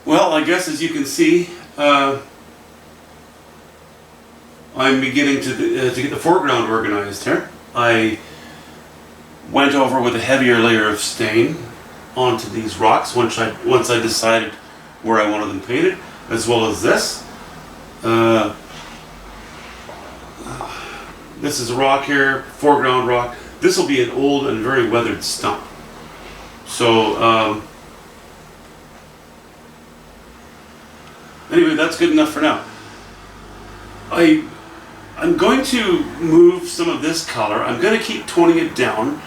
Well, I guess as you can see, I'm beginning to get the foreground organized here. I went over with a heavier layer of stain onto these rocks once I decided where I wanted them painted, as well as this. This is a rock here, foreground rock. This will be an old and very weathered stump. So anyway, that's good enough for now. I'm going to move some of this color. I'm going to keep toning it down.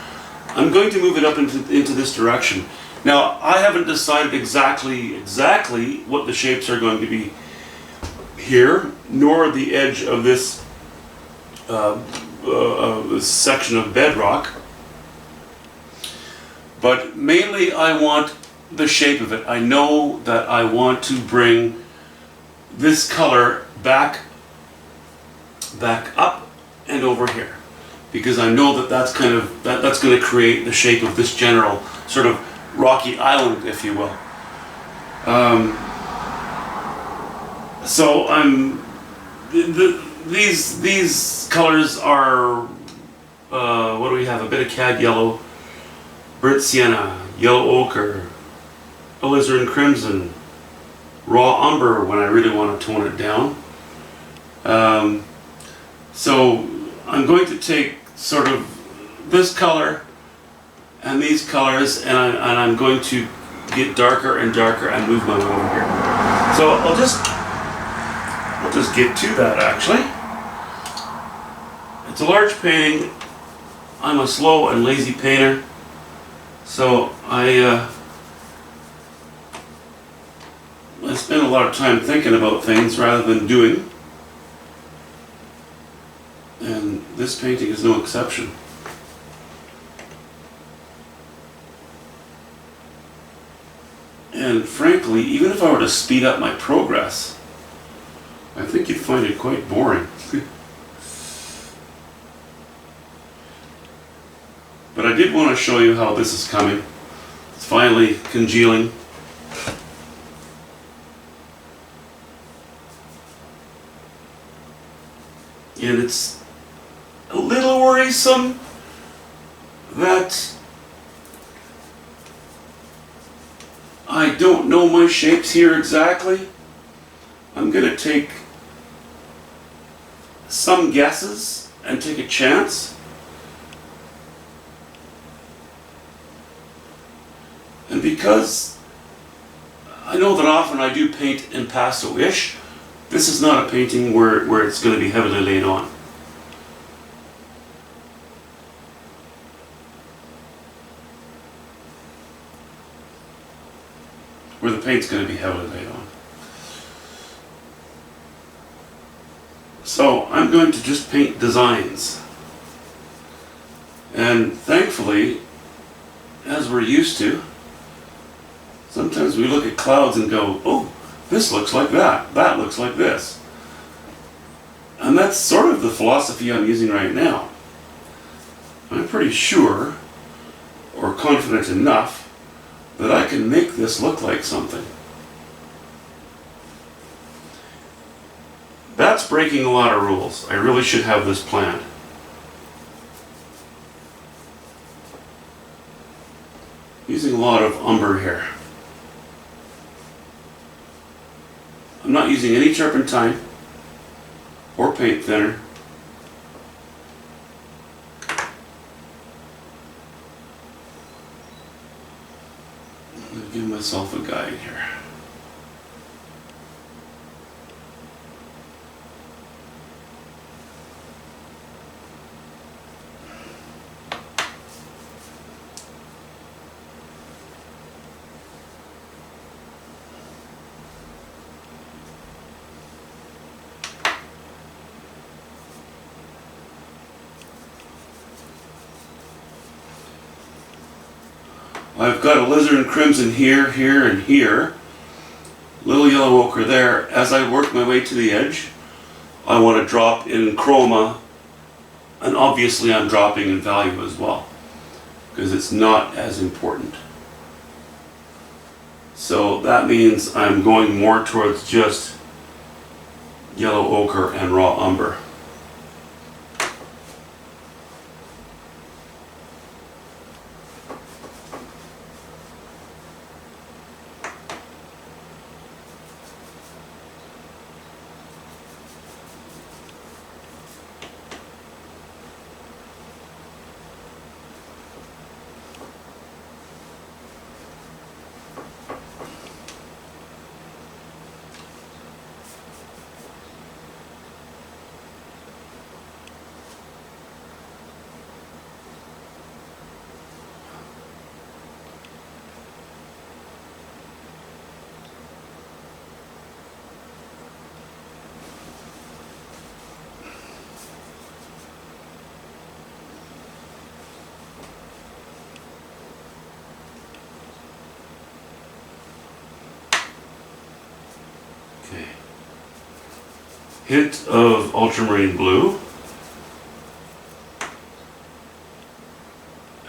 I'm going to move it up into this direction. Now, I haven't decided exactly what the shapes are going to be here, nor the edge of this section of bedrock. But mainly I want the shape of it. I know that I want to bring this color back up and over here, because I know that that's going to create the shape of this general sort of rocky island, if you will. So these colors are what do we have? A bit of cad yellow, burnt sienna, yellow ochre, alizarin crimson, raw umber when I really want to tone it down. So I'm going to take sort of this color and these colors, and I'm going to get darker and darker and move my way over here. So I'll just get to that actually. It's a large painting. I'm a slow and lazy painter, so I spend a lot of time thinking about things rather than doing. And this painting is no exception. And frankly, even if I were to speed up my progress, I think you'd find it quite boring. But I did want to show you how this is coming. It's finally congealing. And it's a little worrisome that I don't know my shapes here exactly. I'm going to take some guesses and take a chance. And because I know that often I do paint impasto-ish, this is not a painting where it's going to be heavily laid on. Where the paint's going to be heavily laid on. So I'm going to just paint designs. And thankfully, as we're used to, sometimes we look at clouds and go, oh, this looks like that, that looks like this. And that's sort of the philosophy I'm using right now. I'm pretty sure, or confident enough, that I can make this look like something. That's breaking a lot of rules. I really should have this planned. Using a lot of umber here. I'm not using any turpentine or paint thinner. I'm going to give myself a guide here. I've got alizarin crimson here, here, and here. Little yellow ochre there. As I work my way to the edge, I want to drop in chroma, and obviously I'm dropping in value as well, because it's not as important. So that means I'm going more towards just yellow ochre and raw umber. Okay. Hint of ultramarine blue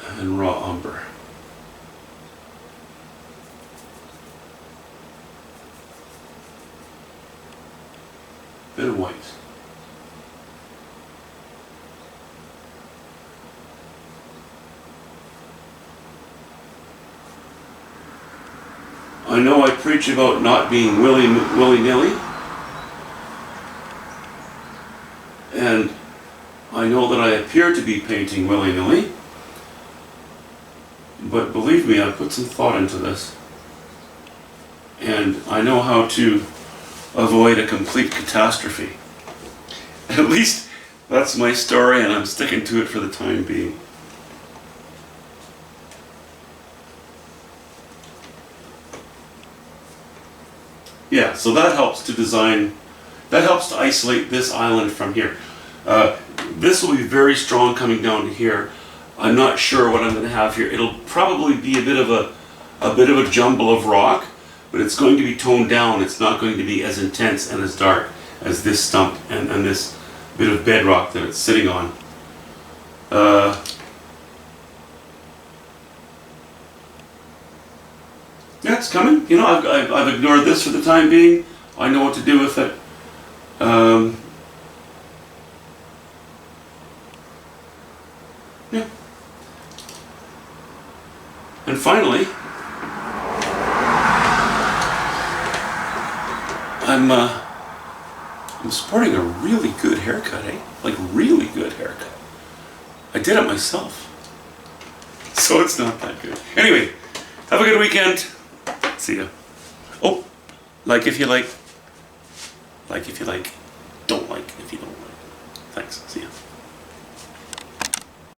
and raw umber. Bit of white. I know I preach about not being willy-nilly, and I know that I appear to be painting willy-nilly, but believe me, I put some thought into this, and I know how to avoid a complete catastrophe. At least that's my story, and I'm sticking to it for the time being. Yeah, so that helps to design, that helps to isolate this island from here. This will be very strong coming down to here. I'm not sure what I'm going to have here. It'll probably be a bit of a jumble of rock, but it's going to be toned down. It's not going to be as intense and as dark as this stump and this bit of bedrock that it's sitting on. Yeah, it's coming. You know, I've ignored this for the time being. I know what to do with it. Yeah. And finally, I'm sporting a really good haircut, eh? Like really good haircut. I did it myself, so it's not that good. Anyway, have a good weekend. See ya. Oh, like if you like. Like if you like. Don't like if you don't like. Thanks. See ya.